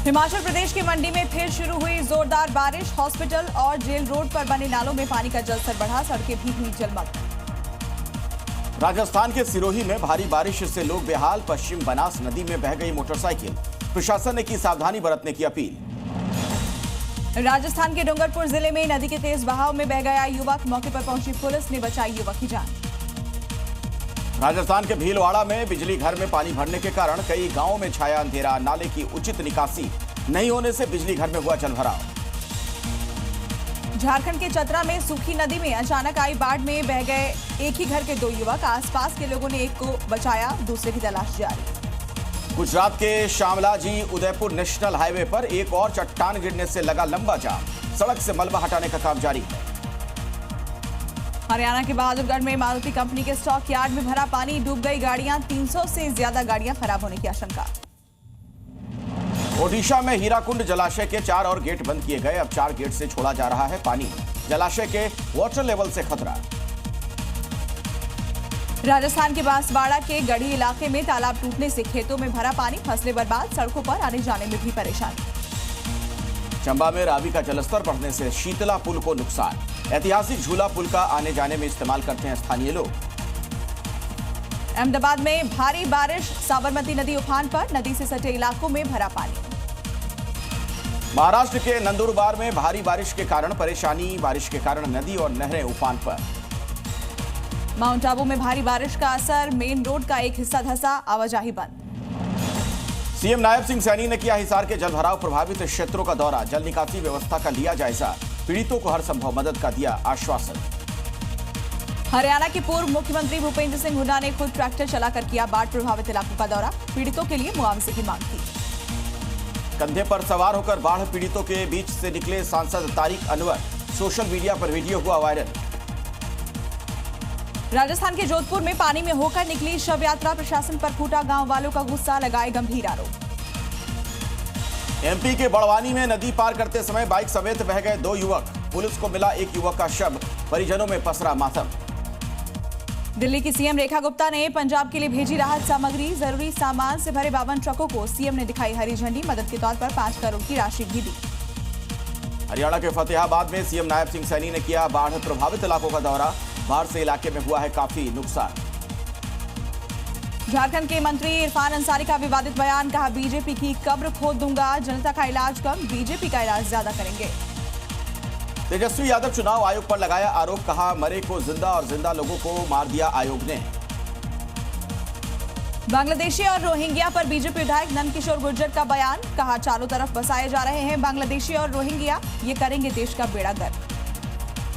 हिमाचल प्रदेश की मंडी में फिर शुरू हुई जोरदार बारिश। हॉस्पिटल और जेल रोड पर बने नालों में पानी का जलस्तर बढ़ा, सड़कें भी हुई जलमग्न। राजस्थान के सिरोही में भारी बारिश से लोग बेहाल। पश्चिम बनास नदी में बह गई मोटरसाइकिल। प्रशासन ने की सावधानी बरतने की अपील। राजस्थान के डूंगरपुर जिले में नदी के तेज बहाव में बह गया युवक। मौके पर पहुंची पुलिस ने बचाई युवक की जान। राजस्थान के भीलवाड़ा में बिजली घर में पानी भरने के कारण कई गांवों में छाया अंधेरा। नाले की उचित निकासी नहीं होने से बिजली घर में हुआ जलभराव। झारखंड के चतरा में सूखी नदी में अचानक आई बाढ़ में बह गए एक ही घर के 2 युवक। आसपास के लोगों ने एक को बचाया, दूसरे की तलाश जारी। गुजरात के शामलाजी उदयपुर नेशनल हाईवे पर एक और चट्टान गिरने से लगा लंबा जाम। सड़क से मलबा हटाने का काम जारी है। हरियाणा के बहादुरगढ़ में मारुति कंपनी के स्टॉक यार्ड में भरा पानी, डूब गई गाड़ियां। 300 से ज्यादा गाड़ियां खराब होने की आशंका। ओडिशा में हीराकुंड जलाशय के 4 और गेट बंद किए गए। अब 4 गेट से छोड़ा जा रहा है पानी। जलाशय के वाटर लेवल से खतरा। राजस्थान के बांसवाड़ा के गढ़ी इलाके में तालाब टूटने से खेतों में भरा पानी, फसलें बर्बाद, सड़कों पर आने जाने में भी परेशानी। चंबा में रावी का जलस्तर बढ़ने से शीतला पुल को नुकसान। ऐतिहासिक झूला पुल का आने जाने में इस्तेमाल करते हैं स्थानीय लोग। अहमदाबाद में भारी बारिश, साबरमती नदी उफान पर, नदी से सटे इलाकों में भरा पानी। महाराष्ट्र के नंदुरबार में भारी बारिश के कारण परेशानी। बारिश के कारण नदी और नहरें उफान पर। माउंट आबू में भारी बारिश का असर, मेन रोड का एक हिस्सा धंसा, आवाजाही बंद। सीएम नायब सिंह सैनी ने किया हिसार के जलभराव प्रभावित क्षेत्रों का दौरा। जल निकासी व्यवस्था का लिया जायजा। पीड़ितों को हर संभव मदद का दिया आश्वासन। हरियाणा के पूर्व मुख्यमंत्री भूपेंद्र सिंह हुड्डा ने खुद ट्रैक्टर चलाकर किया बाढ़ प्रभावित इलाकों का दौरा। पीड़ितों के लिए मुआवजे की मांग की। कंधे पर सवार होकर बाढ़ पीड़ितों के बीच से निकले सांसद तारिक अनवर। सोशल मीडिया पर वीडियो हुआ वायरल। राजस्थान के जोधपुर में पानी में होकर निकली शव यात्रा। प्रशासन पर फूटा गांव वालों का गुस्सा, लगाए गंभीर आरोप। एमपी के बड़वानी में नदी पार करते समय बाइक समेत बह गए 2 युवक। पुलिस को मिला एक युवक का शव, परिजनों में पसरा मातम। दिल्ली की सीएम रेखा गुप्ता ने पंजाब के लिए भेजी राहत सामग्री। जरूरी सामान से भरे 52 ट्रकों को सीएम ने दिखाई हरी झंडी। मदद के तौर पर 5 करोड़ की राशि भी दी। हरियाणा के फतेहाबाद में सीएम नायब सिंह सैनी ने किया बाढ़ प्रभावित इलाकों का दौरा। बाढ़ से इलाके में हुआ है काफी नुकसान। झारखंड के मंत्री इरफान अंसारी का विवादित बयान, कहा बीजेपी की कब्र खोद दूंगा, जनता का इलाज कम, बीजेपी का इलाज ज्यादा करेंगे। तेजस्वी यादव चुनाव आयोग पर लगाया आरोप, कहा मरे को जिंदा और जिंदा लोगों को मार दिया आयोग ने। बांग्लादेशी और रोहिंग्या पर बीजेपी विधायक नंदकिशोर गुर्जर का बयान, कहा चारों तरफ बसाए जा रहे हैं बांग्लादेशी और रोहिंग्या, ये करेंगे देश का बेड़ा गर्क।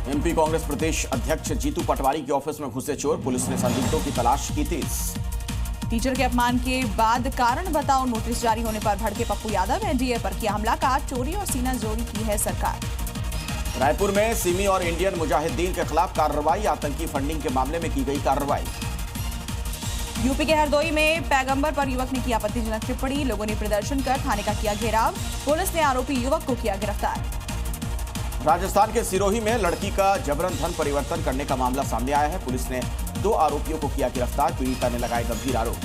एमपी कांग्रेस प्रदेश अध्यक्ष जीतू पटवारी के ऑफिस में घुसे चोर। पुलिस ने संदिग्धों की तलाश की तेज। टीचर के अपमान के बाद कारण बताओ नोटिस जारी होने पर भड़के पप्पू यादव। एनडीए पर किया हमला, कहा चोरी और सीना जोड़ी की है सरकार। रायपुर में सिमी और इंडियन मुजाहिदीन के खिलाफ कार्रवाई। आतंकी फंडिंग के मामले में की गई कार्रवाई। यूपी के हरदोई में पैगंबर पर युवक ने की आपत्तिजनक टिप्पणी। लोगों ने प्रदर्शन कर थाने का किया घेराव। पुलिस ने आरोपी युवक को किया गिरफ्तार। राजस्थान के सिरोही में लड़की का जबरन धन परिवर्तन करने का मामला सामने आया है। पुलिस ने 2 आरोपियों को किया गिरफ्तार। पीड़िता ने लगाए गंभीर आरोप।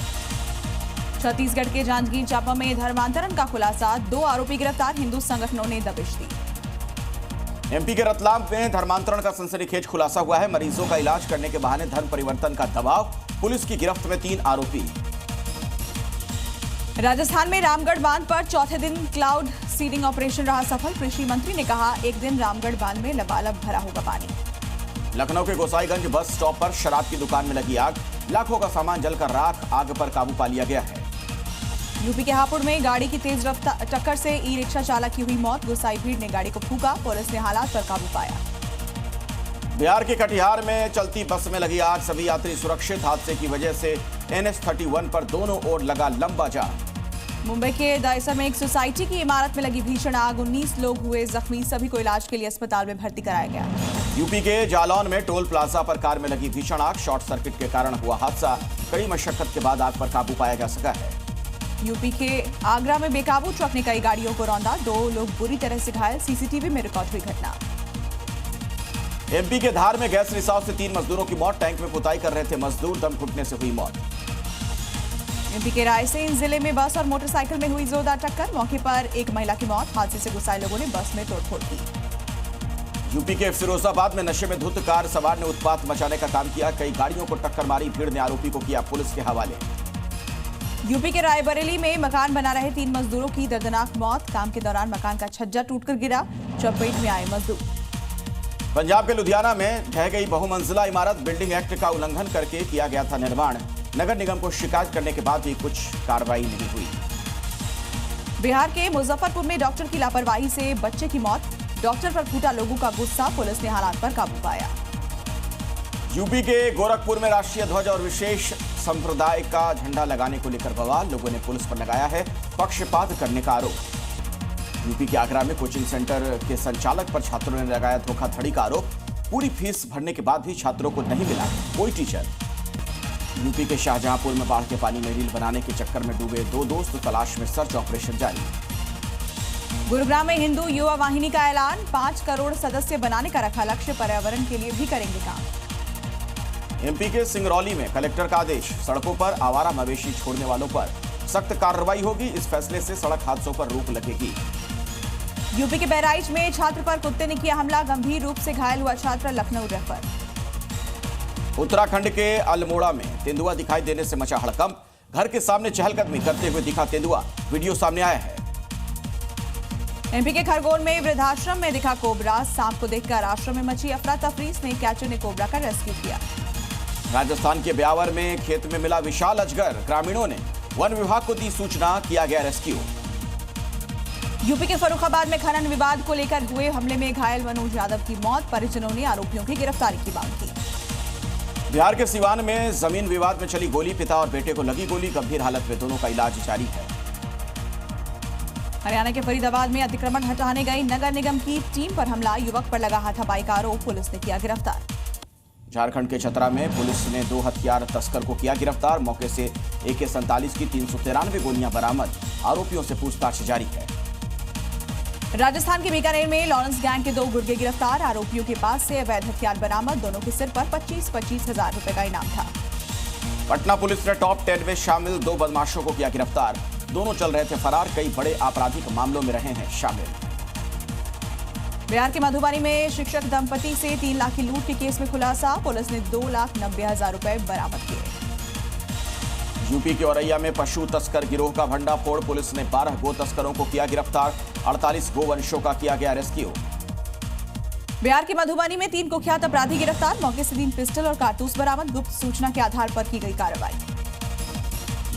छत्तीसगढ़ के जांजगीर चांपा में धर्मांतरण का खुलासा। 2 आरोपी गिरफ्तार। हिंदू संगठनों ने दबिश दी। एमपी के रतलाम में धर्मांतरण का सनसनीखेज खुलासा हुआ है। मरीजों का इलाज करने के बहाने धर्म परिवर्तन का दबाव। पुलिस की गिरफ्त में 3 आरोपी। राजस्थान में रामगढ़ बांध पर चौथे दिन क्लाउड सीडिंग ऑपरेशन रहा सफल। कृषि मंत्री ने कहा एक दिन रामगढ़ बांध में लबालब भरा होगा पानी। लखनऊ के गोसाईगंज बस स्टॉप पर शराब की दुकान में लगी आग। लाखों का सामान जलकर राख। आग पर काबू पा लिया गया है। यूपी के हापुड़ में गाड़ी की तेज रफ्तार टक्कर से ई रिक्शा चालक की हुई मौत। गुस्साई भीड़ ने गाड़ी को फूंका। पुलिस ने हालात पर काबू पाया। बिहार के कटिहार में चलती बस में लगी आग। सभी यात्री सुरक्षित। हादसे की वजह से NH-31 पर दोनों ओर लगा लंबा जाम। मुंबई के दायसर में एक सोसाइटी की इमारत में लगी भीषण आग। 19 लोग हुए जख्मी। सभी को इलाज के लिए अस्पताल में भर्ती कराया गया। यूपी के जालौन में टोल प्लाजा पर कार में लगी भीषण आग। शॉर्ट सर्किट के कारण हुआ हादसा। कड़ी मशक्कत के बाद आग पर काबू पाया जा सका है। यूपी के आगरा में बेकाबू ट्रक ने कई गाड़ियों को रौंदा। 2 लोग बुरी तरह से घायल। सीसीटीवी में रिकॉर्ड हुई घटना। एमपी के धार में गैस रिसाव से 3 मजदूरों की मौत। टैंक में पुताई कर रहे थे मजदूर। दम घुटने से हुई मौत। एमपी के रायसेन जिले में बस और मोटरसाइकिल में हुई जोरदार टक्कर। मौके पर एक महिला की मौत। हादसे से गुस्साए लोगों ने बस में तोड़फोड़ की। यूपी के फिरोजाबाद में नशे में धुत कार सवार ने उत्पात मचाने का काम किया। कई गाड़ियों को टक्कर मारी। भीड़ ने आरोपी को किया पुलिस के हवाले। यूपी के रायबरेली में मकान बना रहे 3 मजदूरों की दर्दनाक मौत। काम के दौरान मकान का छज्जा टूटकर गिरा। चपेट में आए मजदूर। पंजाब के लुधियाना में ढह गई बहुमंजिला इमारत। बिल्डिंग एक्ट का उल्लंघन करके किया गया था निर्माण। नगर निगम को शिकायत करने के बाद भी कुछ कार्रवाई नहीं हुई। बिहार के मुजफ्फरपुर में डॉक्टर की लापरवाही से बच्चे की मौत। डॉक्टर पर फूटा लोगों का गुस्सा। पुलिस ने हालात पर काबू पाया। यूपी के गोरखपुर में राष्ट्रीय ध्वज और विशेष संप्रदाय का झंडा लगाने को लेकर बवाल। लोगों ने पुलिस पर लगाया है पक्षपात करने का आरोप। यूपी के आगरा में कोचिंग सेंटर के संचालक पर छात्रों ने लगाया धोखाधड़ी का आरोप। पूरी फीस भरने के बाद भी छात्रों को नहीं मिला कोई टीचर। यूपी के शाहजहांपुर में बाढ़ के पानी में रील बनाने के चक्कर में डूबे 2 दोस्त। तलाश में सर्च ऑपरेशन जारी। गुरुग्राम में हिंदू युवा वाहिनी का ऐलान। 5 करोड़ सदस्य बनाने का रखा लक्ष्य। पर्यावरण के लिए भी करेंगे काम। एमपी के सिंगरौली में कलेक्टर का आदेश। सड़कों पर आवारा मवेशी छोड़ने वालों पर सख्त कार्रवाई होगी। इस फैसले से सड़क हादसों पर रोक लगेगी। यूपी के बहराइच में छात्र पर कुत्ते ने किया हमला। गंभीर रूप से घायल हुआ छात्र लखनऊ रेफर। उत्तराखंड के अल्मोड़ा में तेंदुआ दिखाई देने से मचा हड़कंप। घर के सामने चहलकदमी करते हुए दिखा तेंदुआ। वीडियो सामने आया है। एमपी के खरगोन में वृद्धाश्रम में दिखा कोबरा। सांप को देखकर आश्रम में मची अफरा तफरी। स्नेक कैचर ने कोबरा का रेस्क्यू किया। राजस्थान के ब्यावर में खेत में मिला विशाल अजगर। ग्रामीणों ने वन विभाग को दी सूचना। किया गया रेस्क्यू। यूपी के फर्रुखाबाद में खनन विवाद को लेकर हुए हमले में घायल मनोज यादव की मौत। परिजनों ने आरोपियों की गिरफ्तारी की मांग की। बिहार के सिवान में जमीन विवाद में चली गोली। पिता और बेटे को लगी गोली। गंभीर हालत में दोनों का इलाज जारी है। हरियाणा के फरीदाबाद में अतिक्रमण हटाने गई नगर निगम की टीम पर हमला। युवक पर लगा हाथापाई का आरोप। पुलिस ने किया गिरफ्तार। झारखंड के चतरा में पुलिस ने 2 हथियार तस्कर को किया गिरफ्तार। मौके से AK-47 की 393 गोलियां बरामद। आरोपियों से पूछताछ जारी है। राजस्थान के बीकानेर में लॉरेंस गैंग के 2 गुर्गे गिरफ्तार। आरोपियों के पास से अवैध हथियार बरामद। दोनों के सिर पर 25-25 हजार रुपए का इनाम था। पटना पुलिस ने टॉप 10 में शामिल 2 बदमाशों को किया गिरफ्तार। दोनों चल रहे थे फरार। कई बड़े आपराधिक मामलों में रहे हैं शामिल। बिहार के मधुबनी में शिक्षक दंपति से 3 लाख की लूट के केस में खुलासा। पुलिस ने 2,90,000 रुपए बरामद किए। यूपी के औरैया में पशु तस्कर गिरोह का भंडाफोड़। पुलिस ने 12 गो तस्करों को किया गिरफ्तार। 48 गोवंशों का किया गया रेस्क्यू। बिहार के मधुबनी में 3 कुख्यात अपराधी गिरफ्तार। मौके से 3 पिस्टल और कारतूस बरामद। गुप्त सूचना के आधार पर की गई कार्रवाई।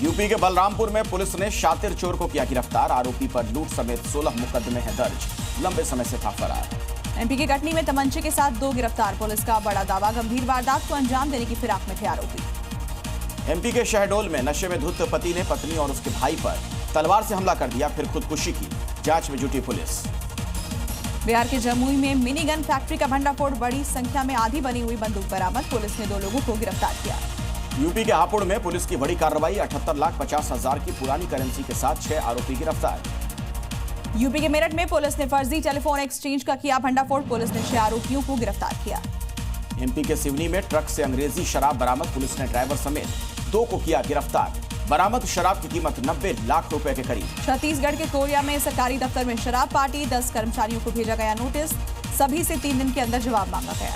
यूपी के बलरामपुर में पुलिस ने शातिर चोर को किया गिरफ्तार। आरोपी पर लूट समेत 16 मुकदमे हैं दर्ज। लंबे समय से था फरार। एमपी के कटनी में तमंचे के साथ 2 गिरफ्तार। पुलिस का बड़ा दावा। गंभीर वारदात को अंजाम देने की फिराक में थे आरोपी। एमपी के शहडोल में नशे में धुत पति ने पत्नी और उसके भाई पर तलवार से हमला कर दिया। फिर खुदकुशी की। जांच में जुटी पुलिस। बिहार के जमुई में मिनी गन फैक्ट्री का भंडाफोड़। बड़ी संख्या में आधी बनी हुई बंदूक बरामद। पुलिस ने 2 लोगों को गिरफ्तार किया। यूपी के हापुड़ में पुलिस की बड़ी कार्रवाई। 78,50,000 की पुरानी करेंसी के साथ 6 आरोपी गिरफ्तार। यूपी के मेरठ में पुलिस ने फर्जी टेलीफोन एक्सचेंज का किया भंडाफोड़। पुलिस ने 6 आरोपियों को गिरफ्तार किया। एमपी के सिवनी में ट्रक से अंग्रेजी शराब बरामद। पुलिस ने ड्राइवर समेत 2 को किया गिरफ्तार। बरामद शराब की कीमत 90 लाख रुपए के करीब। छत्तीसगढ़ के कोरिया में सरकारी दफ्तर में शराब पार्टी। 10 कर्मचारियों को भेजा गया नोटिस। सभी से 3 दिन के अंदर जवाब मांगा गया।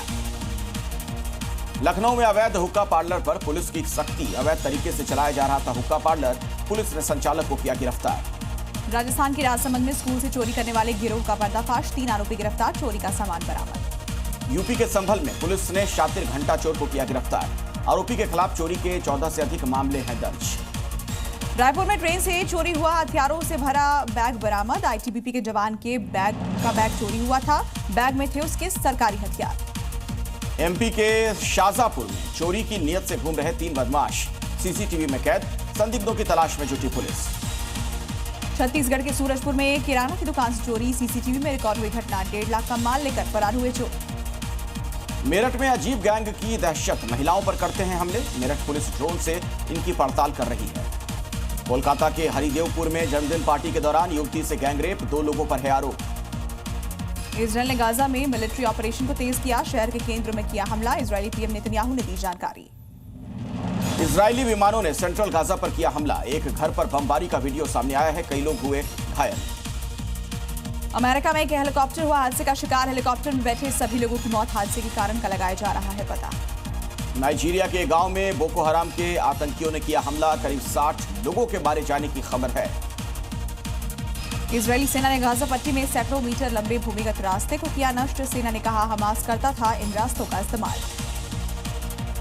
लखनऊ में अवैध हुक्का पार्लर पर पुलिस की सख्ती। अवैध तरीके से चलाया जा रहा था हुक्का पार्लर। पुलिस ने संचालक को किया गिरफ्तार। राजस्थान के राजसमंद में स्कूल से चोरी करने वाले गिरोह का पर्दाफाश। 3 आरोपी गिरफ्तार। चोरी का सामान बरामद। यूपी के संभल में पुलिस ने शातिर घंटा चोर को किया गिरफ्तार। आरोपी के खिलाफ चोरी के 14 से अधिक मामले हैं दर्ज। रायपुर में ट्रेन से चोरी हुआ। हथियारों से भरा बैग बरामद। आईटीबीपी के जवान के बैग चोरी हुआ था। बैग में थे उसके सरकारी हथियार। एमपी के शाजापुर में चोरी की नियत से घूम रहे 3 बदमाश सीसीटीवी में कैद। संदिग्धों की तलाश में जुटी पुलिस। छत्तीसगढ़ के सूरजपुर में किराना की दुकान से चोरी। सीसीटीवी में रिकॉर्ड हुई घटना। 1.5 लाख का माल लेकर फरार हुए चोर। मेरठ में अजीब गैंग की दहशत। महिलाओं पर करते हैं हमले। मेरठ पुलिस ड्रोन से इनकी पड़ताल कर रही है। कोलकाता के हरिदेवपुर में जन्मदिन पार्टी के दौरान युवती से गैंगरेप। 2 लोगों पर है आरोप। इजरायल ने गाजा में मिलिट्री ऑपरेशन को तेज किया। शहर के केंद्र में किया हमला। इजरायली पीएम नेतन्याहू ने दी जानकारी। इजरायली विमानों ने सेंट्रल गाजा पर किया हमला। एक घर पर बमबारी का वीडियो सामने आया है। कई लोग हुए घायल। अमेरिका में एक हेलीकॉप्टर हुआ हादसे का शिकार। हेलीकॉप्टर में बैठे सभी लोगों की मौत। हादसे के कारण का लगाया जा रहा है पता। नाइजीरिया के गांव में बोको हराम के आतंकियों ने किया हमला। करीब 60 लोगों के मारे जाने की खबर है। इजरायली सेना ने गाजा पट्टी में सैकड़ों मीटर लंबे भूमिगत रास्ते को किया नष्ट। सेना ने कहा हमास करता था इन रास्तों का इस्तेमाल।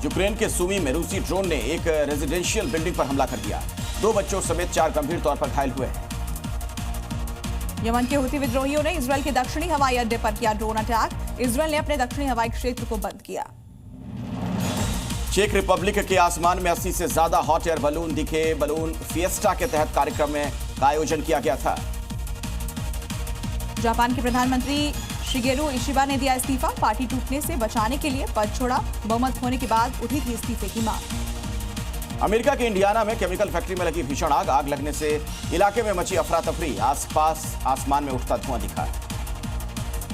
यूक्रेन के सुमी में रूसी ड्रोन ने एक रेजिडेंशियल बिल्डिंग पर हमला कर दिया। 2 बच्चों समेत 4 गंभीर तौर पर घायल हुए हैं। यमन के हुती विद्रोहियों ने इजरायल के दक्षिणी हवाई अड्डे पर किया ड्रोन अटैक। इजरायल ने अपने दक्षिणी हवाई क्षेत्र को बंद किया। चेक रिपब्लिक के आसमान में 80 से ज्यादा हॉट एयर बलून दिखे। बलून फिएस्टा के तहत कार्यक्रम का आयोजन किया गया था। जापान के प्रधानमंत्री शिगेरू इशिबा ने दिया इस्तीफा। पार्टी टूटने से बचाने के लिए पद छोड़ा। बहुमत होने के बाद उठी थी इस्तीफे की मांग। अमेरिका के इंडियाना में केमिकल फैक्ट्री में लगी भीषण आग। आग लगने से इलाके में मची अफरा तफरी। आसपास आसमान में उठता धुआं दिखा।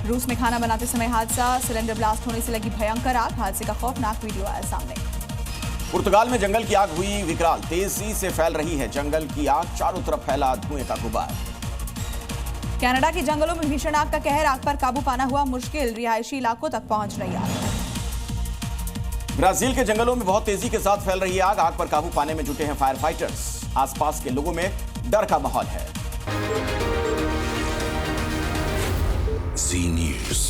रूस में खाना बनाते समय हादसा। सिलेंडर ब्लास्ट होने से लगी भयंकर आग। हादसे का खौफनाक वीडियो आया सामने। पुर्तगाल में जंगल की आग हुई विकराल। तेजी से फैल रही है जंगल की आग। चारों तरफ फैला धुएं का गुबार। कनाडा के जंगलों में भीषण आग का कहर। आग पर काबू पाना हुआ मुश्किल। रिहायशी इलाकों तक पहुंच रही आग। ब्राजील के जंगलों में बहुत तेजी के साथ फैल रही आग। आग पर काबू पाने में जुटे हैं फायर फाइटर्स। आसपास के लोगों में डर का माहौल है। Z News.